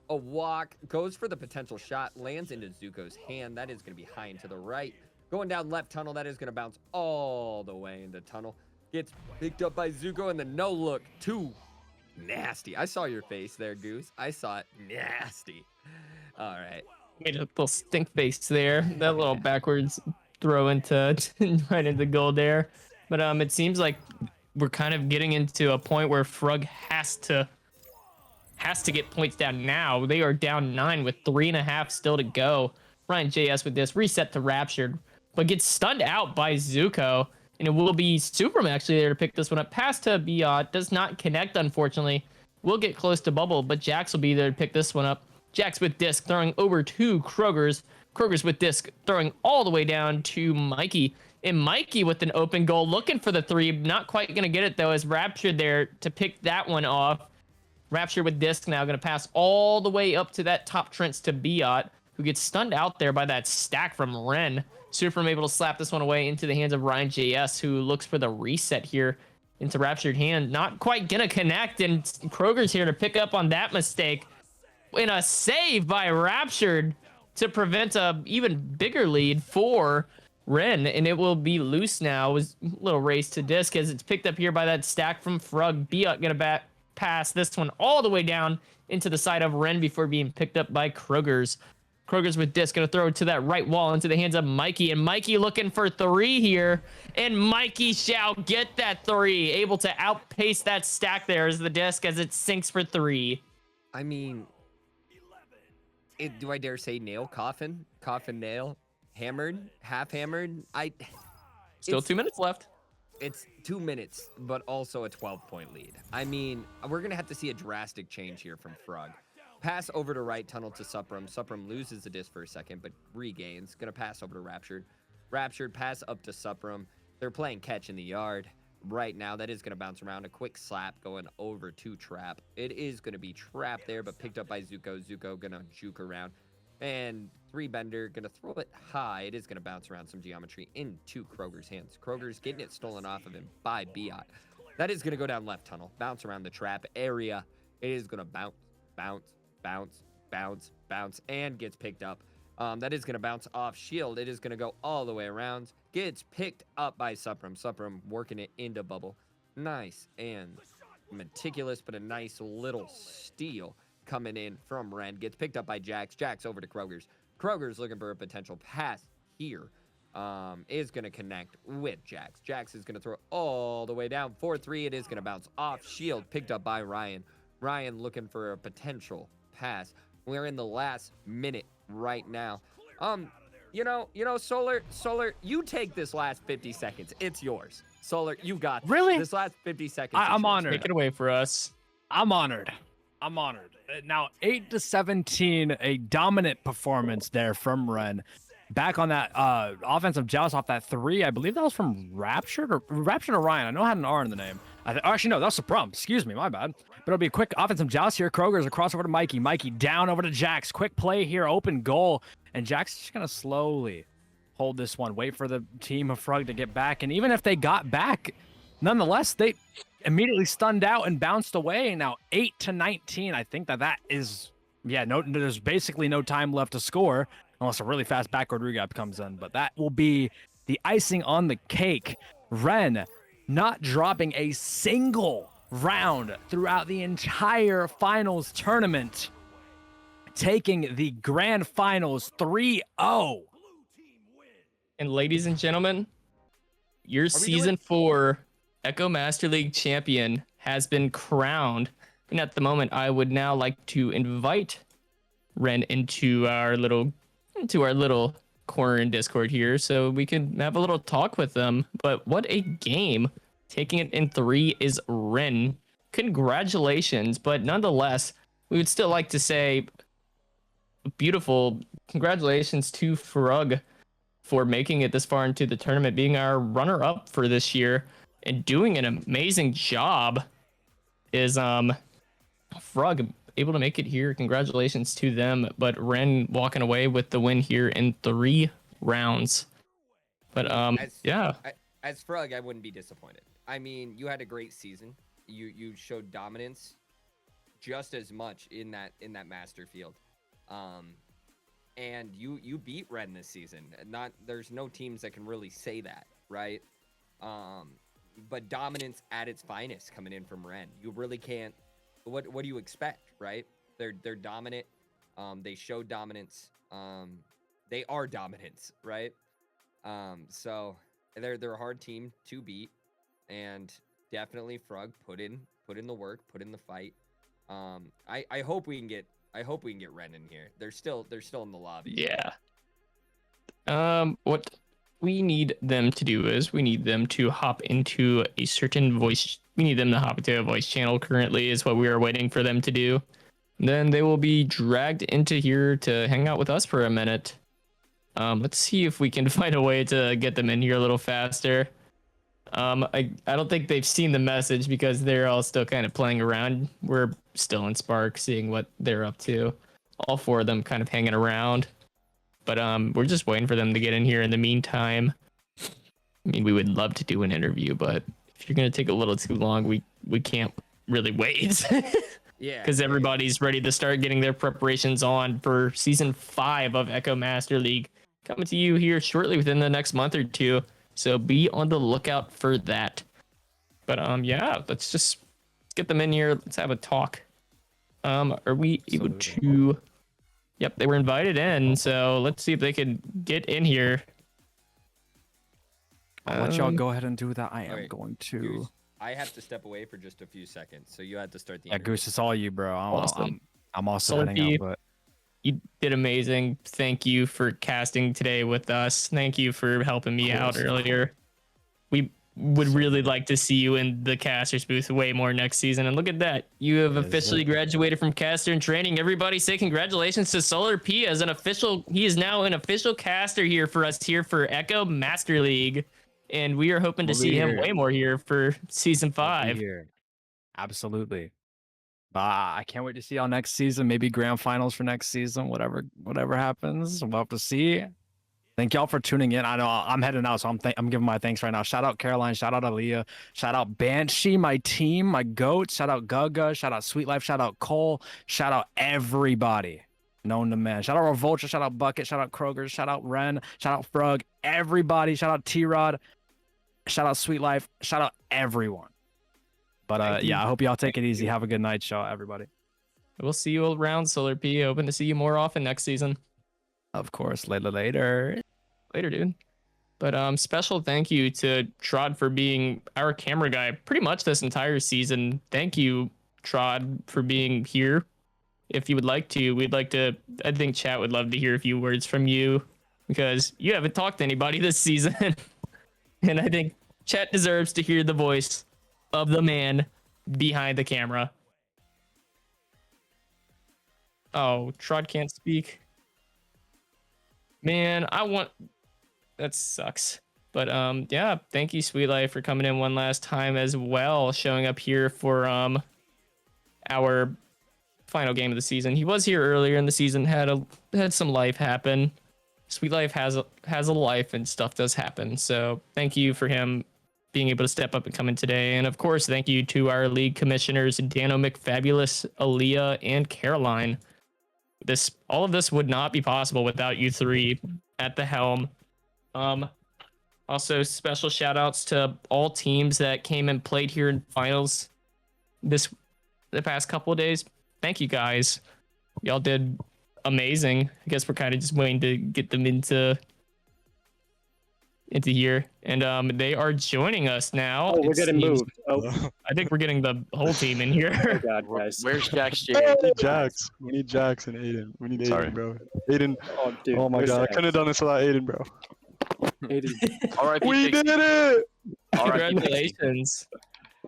a walk, goes for the potential shot, lands into Zuko's hand. That is going to be high and to the right. Going down left tunnel, that is going to bounce all the way into tunnle. Gets picked up by Zuko, and the no look. 2. Nasty. I saw your face there, Goose. I saw it. Nasty. All right. Made a little stink face there. That little backwards throw into right into goal there. But it seems like we're kind of getting into a point where Frug has to get points down now. They are down 9 with 3.5 still to go. Ryan JS with this reset to Raptured, but gets stunned out by Zuko, and it will be Superman actually there to pick this one up. Pass to Biot, does not connect, unfortunately. Will get close to bubble, but Jax will be there to pick this one up. Jax with disc, throwing over to Kroger's. Kroger's with disc, throwing all the way down to Mikey. And Mikey with an open goal, looking for the 3. Not quite going to get it, though, as Raptured there to pick that one off. Rapture with disc now, going to pass all the way up to that top trench to Biot, who gets stunned out there by that stack from Ren. Superman able to slap this one away into the hands of Ryan JS, who looks for the reset here into Raptured hand. Not quite going to connect, and Kroger's here to pick up on that mistake. In a save by Raptured to prevent a even bigger lead for Ren, and it will be loose now. It was a little race to disc as it's picked up here by that stack from Frug. Biot going to pass this one all the way down into the side of Ren before being picked up by Kroger's. Kroger's with disc, going to throw it to that right wall into the hands of Mikey, and Mikey looking for 3 here, and Mikey shall get that 3, able to outpace that stack there as the disc as it sinks for 3. I mean, Do I dare say nail coffin? Coffin nail? Hammered? Half hammered? Still It's- 2 minutes left. It's 2 minutes, but also a 12-point lead. I mean, we're going to have to see a drastic change here from Frug. Pass over to right tunnel to Supram. Supram loses the disc for a second, but regains. Going to pass over to Raptured. Raptured pass up to Supram. They're playing catch in the yard right now. That is going to bounce around. A quick slap going over to Trap. It is going to be Trap there, but picked up by Zuko. Zuko going to juke around. And 3-bender going to throw it high. It is going to bounce around some geometry into Kroger's hands. Kroger's getting it stolen off of him by Biot. That is going to go down left tunnel. Bounce around the trap area. It is going to bounce, and gets picked up. That is going to bounce off shield. It is going to go all the way around. Gets picked up by Supram. Supram working it into bubble. Nice and meticulous, but a nice little steal coming in from Ren. Gets picked up by Jax. Jax over to Kroger's. Kroger's looking for a potential pass here. Is going to connect with Jax. Jax is going to throw it all the way down. 4-3. It is going to bounce off shield. Picked up by Ryan. Ryan looking for a potential pass. We're in the last minute right now. You know, Solar, you take this last 50 seconds. It's yours. Solar, you got this. Really? This last 50 seconds. I'm is yours. honored. Take it away for us. I'm honored. Now 8-17, a dominant performance there from Ren. Back on that offensive joust off that 3. I believe that was from Raptured or Ryan. I know it had an R in the name. Actually, no, that was Supram. Excuse me, my bad. But it'll be a quick offensive joust here. Kroger's across over to Mikey. Mikey down over to Jax. Quick play here, open goal. And Jax is just going to slowly hold this one. Wait for the team of Frug to get back. And even if they got back, nonetheless, they immediately stunned out and bounced away. Now 8-19. I think that is, there's basically no time left to score unless a really fast backward regap comes in. But that will be the icing on the cake. Ren not dropping a single round throughout the entire finals tournament, taking the grand finals 3-0. And ladies and gentlemen, your season 4 Echo Master League champion has been crowned. And at the moment, I would now like to invite Ren into our little corner in Discord here so we can have a little talk with them. But what a game. Taking it in 3 is Ren. Congratulations, but nonetheless, we would still like to say beautiful congratulations to Frug for making it this far into the tournament, being our runner-up for this year and doing an amazing job. Is Frug able to make it here? Congratulations to them, but Ren walking away with the win here in 3 rounds. But as Frug, I wouldn't be disappointed. I mean, you had a great season. You showed dominance just as much in that master field. And you beat Ren this season. There's no teams that can really say that, right? But dominance at its finest coming in from Ren. You really can't. What do you expect, right? They're dominant. They show dominance. They are dominance, right? So they're a hard team to beat, and definitely Frug put in the work, put in the fight. I hope we can get Ren in here. They're still in the lobby. Yeah. What we need them to do is we need them to hop into a certain voice. We need them to hop into a voice channel currently is what we are waiting for them to do. Then they will be dragged into here to hang out with us for a minute. Let's see if we can find a way to get them in here a little faster. I don't think they've seen the message because they're all still kind of playing around. We're still in Spark, seeing what they're up to. All 4 of them kind of hanging around. But we're just waiting for them to get in here in the meantime. I mean, we would love to do an interview, but if you're going to take a little too long, we can't really wait. Yeah. Because everybody's ready to start getting their preparations on for Season 5 of Echo Master League. Coming to you here shortly within the next month or 2. So be on the lookout for that. But let's get them in here. Let's have a talk. Are we able to? Yep, they were invited in. So let's see if they could get in here. I'll let y'all go ahead and do that. I am Alright, going to. Goose, I have to step away for just a few seconds, so you have to start the Yeah, interview. Goose, it's all you, bro. Awesome. I'm also So heading out, but you did amazing. Thank you for casting today with us. Thank you for helping me out earlier. We would really like to see you in the caster's booth way more next season. And look at that. You have officially graduated from caster in training. Everybody say congratulations to Solar P as he is now an official caster here for us here for Echo Master League. And we are hoping to see him way more here for season 5. Absolutely. I can't wait to see y'all next season. Maybe grand finals for next season. Whatever happens, we'll have to see. Thank y'all for tuning in. I know I'm heading out, so I'm giving my thanks right now. Shout out Caroline. Shout out Aaliyah. Shout out Banshee, my team, my goat. Shout out Gaga. Shout out Sweet Life. Shout out Cole. Shout out everybody known to man. Shout out Revolta. Shout out Bucket. Shout out Kroger. Shout out Ren. Shout out Frug. Everybody. Shout out T-Rod. Shout out Sweet Life. Shout out everyone. But yeah, I hope y'all take it easy. Have a good night, y'all, everybody. We'll see you around, Solar P. Hoping to see you more often next season. Of course, later. Later, dude. But special thank you to Trod for being our camera guy pretty much this entire season. Thank you, Trod, for being here. If you would like to, I think chat would love to hear a few words from you because you haven't talked to anybody this season. And I think chat deserves to hear the voice of the man behind the camera. Oh, Trod can't speak. Man, that sucks. But yeah, thank you, Sweet Life, for coming in one last time as well, showing up here for our final game of the season. He was here earlier in the season, had some life happen. Sweet Life has a life and stuff does happen. So thank you for him being able to step up and come in today. And of course, thank you to our league commissioners, Dano McFabulous, Aaliyah, and Caroline. All of this would not be possible without you three at the helm. Also, special shout outs to all teams that came and played here in finals the past couple of days. Thank you guys. Y'all did amazing. I guess we're kind of just waiting to get them into here, and they are joining us now. Oh, we're getting moved. Oh, I think we're getting the whole team in here. oh God, guys. Where's Jax J? Jax. We need Jax and Aiden. We need Sorry. Aiden, bro. Aiden. Oh, dude, Oh my where's god, I Jax? couldn't have done this without Aiden, bro. Aiden. All right, We did it!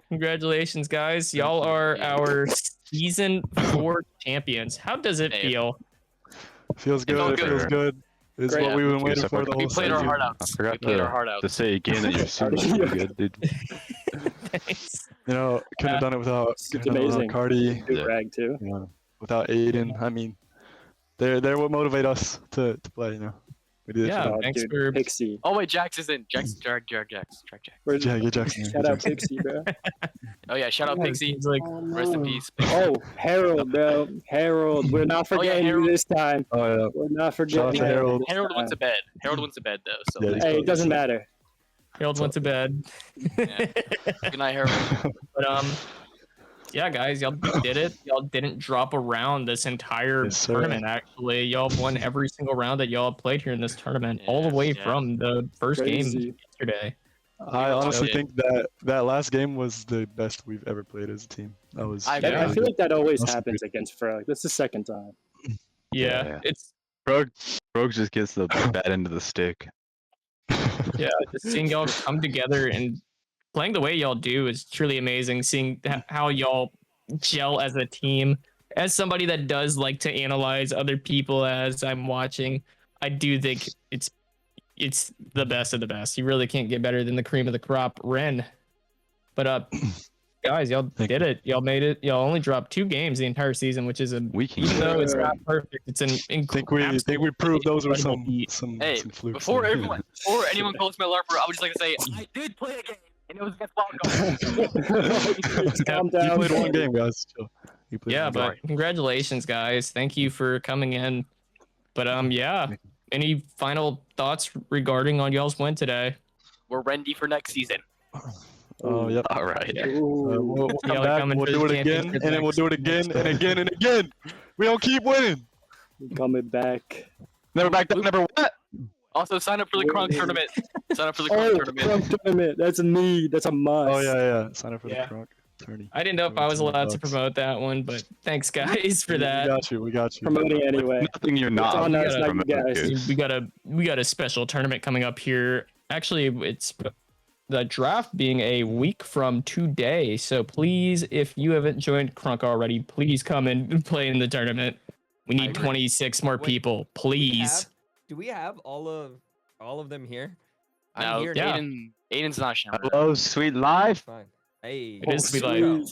Congratulations, guys. Y'all are our season 4 champions. How does it feel? Feels good. felt It feels good. It's Great. what we've been waiting Yes, for the we whole played our season. heart out. I forgot We played our heart out. to say again that you're super, super good, dude. Thanks. You know, couldn't have done it without, It's couldn't have done it amazing. without Cardi, Good brag too. you know, without Aiden. I mean, they're what motivate us to play, you know. We did it Yeah. for Oh, thanks dude, for- Pixie. Oh wait, Jax is in. Jax. Jax. Where's Yeah, get Jackson. Shout out Pixie, bro. Oh yeah, shout out Yeah, Pixie. It's like, Rest in peace. Oh, Harold, bro. Harold. We're not forgetting Harold. you this time. Oh yeah. We're not Shout out forgetting to Harold. this Harold went time. to bed. Harold went to bed though. So Yeah, like, Hey, it doesn't matter. Harold went to bed. good night, Harold. But yeah, guys, y'all did it. Y'all didn't drop a round this entire Yes, sir. tournament. Actually, y'all won every single round that y'all played here in this tournament, all the way Yes, yes. from the first game Crazy. yesterday. I honestly did. think that last game was the best we've ever played as a team. That was. I- I really feel good. like that always That's happens against Frog. That's the second time. Yeah, Yeah. it's Frog just gets the bad end of the stick. yeah, just seeing y'all come together and playing the way y'all do is truly amazing. Seeing how y'all gel as a team. As somebody that does like to analyze other people as I'm watching, I do think it's the best of the best. You really can't get better than the cream of the crop, Ren. But guys, y'all Thank did it. Y'all made it. Y'all only dropped 2 games the entire season, which is We can even though it's Yeah. not perfect, it's an I think we proved those were some Hey, some flukes. Before there. anyone calls me a LARPer, I would just like to say I did play a game, and it was against Wildcard. Calm He down. played one game, guys. Chill. He played Yeah, one but game. congratulations, guys. Thank you for coming in. But yeah. Any final thoughts regarding on y'all's win today? We're ready for next season. Oh yep. All right. Ooh. We'll come Y'all back. coming We'll for do the it again, championship and then we'll do it again and again and again. We don't keep winning. Coming back. Never back down. Never what? Also, sign up for the Kronk Wait. tournament. Sign up for the Kronk Oh, tournament. Frog tournament. That's a me. That's a must. Oh yeah, yeah. Sign up for Yeah. the trunk. Tourney. I didn't know if I was allowed to promote that one, but thanks guys for that. We got you. Promoting anyway. Nothing you're It's not. on us, not you promoting, guys. dude. We got a special tournament coming up here. Actually, it's the draft being a week from today. So please, if you haven't joined Crunk already, please come and play in the tournament. We need 26 more Wait, people, please. Do we have all of them here? I'm No, here. yeah. Aiden's not showing. Hello, sweet life. Fine. Hey, It is sweet Zuko. life.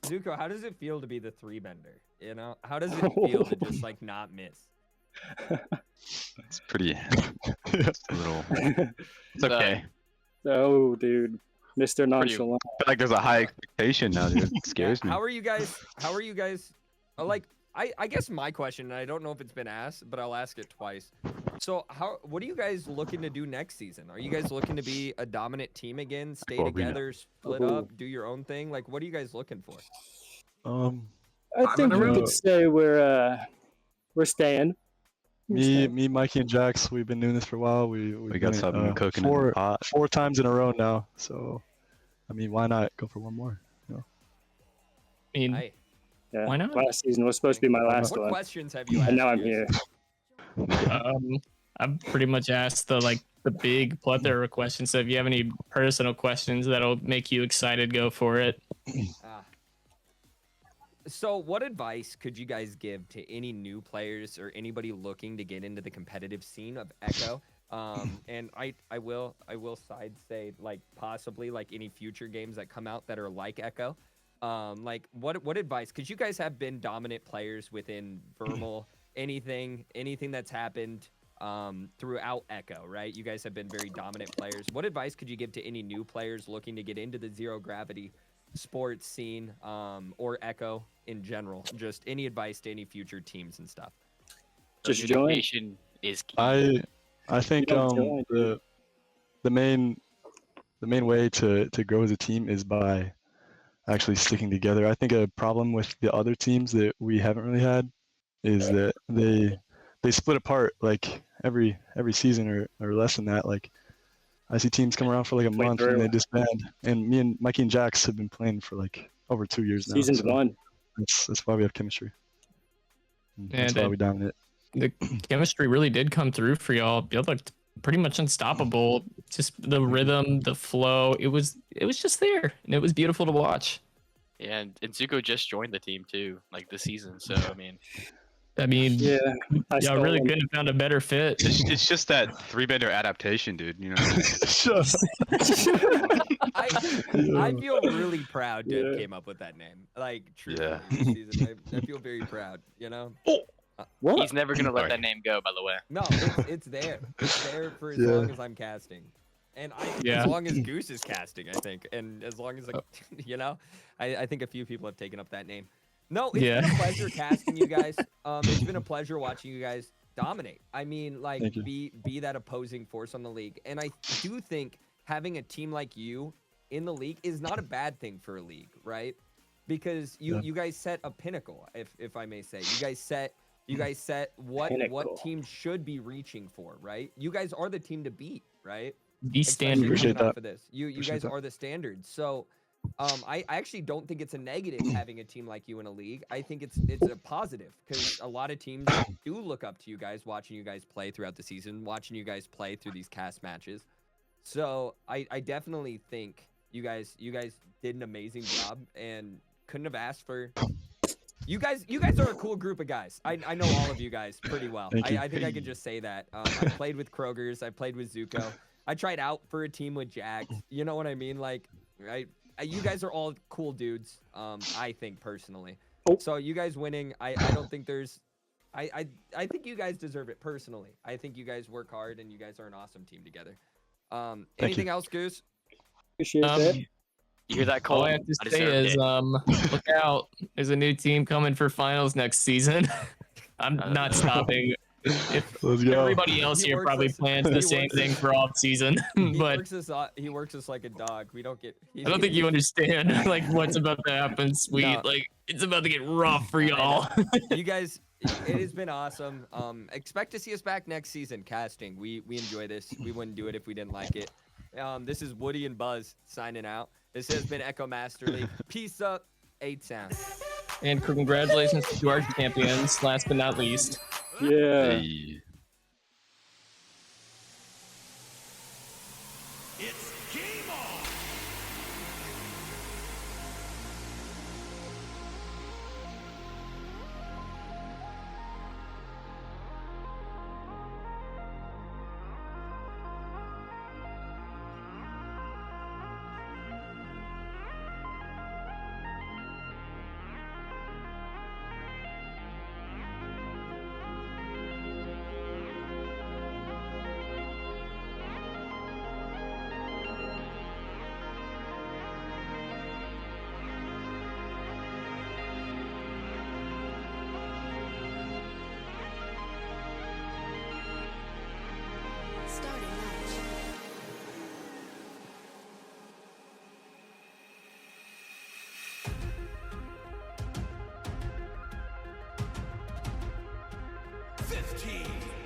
Zuko, how does it feel to be the three bender? You know, how does it feel to just like not miss? It's pretty. It's a little. It's okay. Oh, dude, Mr. Pretty- Nonchalant. I feel like there's a high expectation now, dude. It scares me. How are you guys? Like, I guess my question, and I don't know if it's been asked, but I'll ask it twice. So, what are you guys looking to do next season? Are you guys looking to be a dominant team again, stay Well, we know. together, split up, do your own thing? Like, what are you guys looking for? I think we could say we're staying. Me, Mikey, and Jax. We've been doing this for a while. We got something cooking in the pot. 4 times in a row now. So, I mean, why not go for one more? I mean, Hey, Yeah. Why not? Last season was supposed to be my last what one, questions have you asked? and now I'm Goose? here. I've pretty much asked the big plethora of questions. So if you have any personal questions that'll make you excited, go for it. Ah. So, what advice could you guys give to any new players or anybody looking to get into the competitive scene of Echo? And I will side say like possibly like any future games that come out that are like Echo. Like what advice? Because you guys have been dominant players within Vermal. Anything that's happened throughout Echo, right? You guys have been very dominant players. What advice could you give to any new players looking to get into the zero gravity sports scene or Echo in general? Just any advice to any future teams and stuff. Just join. Communication is key. I think Yeah, join. the main way to grow as a team is by actually sticking together. I think a problem with the other teams that we haven't really had is that they split apart like every season or less than that. Like I see teams come around for like a month and they disband. And me and Mikey and Jax have been playing for like over 2 years now. Season's so one. that's why we have chemistry. And that's And why we dominate. the chemistry really did come through for y'all. Y'all looked pretty much unstoppable. Just the rhythm, the flow. It was just there, and it was beautiful to watch. Yeah, and Zuko just joined the team too, like this season. So I mean, Yeah, I y'all really stole him. couldn't have found a better fit. It's just that 3-bender adaptation, dude. You know. I feel really proud to have Yeah. came up with that name. Like, truly, Yeah. this season, I feel very proud. You know? What? he's never gonna let Sorry. that name go. By the way. No, it's there. It's there for as Yeah. long as I'm casting, and Yeah. as long as Goose is casting, I think, and as long as like, you know, I think a few people have taken up that name. No, it's Yeah. been a pleasure casting you guys. It's been a pleasure watching you guys dominate. I mean, like, Thank you. be that opposing force on the league, and I do think having a team like you in the league is not a bad thing for a league, right? Because you guys set a pinnacle, if I may say. You guys set what Pinnacle. teams should be reaching for, right? You guys are the team to beat, right? The Especially standard. Appreciate coming off that. of this. You Appreciate guys that. are the standard. So I actually don't think it's a negative having a team like you in a league. I think it's a positive because a lot of teams do look up to you guys, watching you guys play throughout the season, watching you guys play through these cast matches. So I definitely think you guys did an amazing job and couldn't have asked for. You guys are a cool group of guys. I know all of you guys pretty well. Thank you. I think I could just say that. I played with Kroger's. I played with Zuko. I tried out for a team with Jax. You know what I mean? Like, you guys are all cool dudes. I think personally. Oh. So you guys winning, I don't think there's. I think you guys deserve it personally. I think you guys work hard and you guys are an awesome team together. Anything else, Goose? Appreciate that. You hear that, All Cole? I have to say deserved is, it. look out! There's a new team coming for finals next season. I'm not stopping. If Let's go. everybody else He here works probably us- plans he the same works thing us- for off season, but He works us like a dog. We don't get. I don't think you understand like what's about to happen, sweet. No. Like it's about to get rough for I know. y'all. You guys, it has been awesome. Expect to see us back next season casting. We enjoy this. We wouldn't do it if we didn't like it. This is Woody and Buzz signing out. This has been Echo Master League. Peace up, A-Town. And congratulations to our champions, last but not least. Yeah. Hey. Starting match. Fifteen.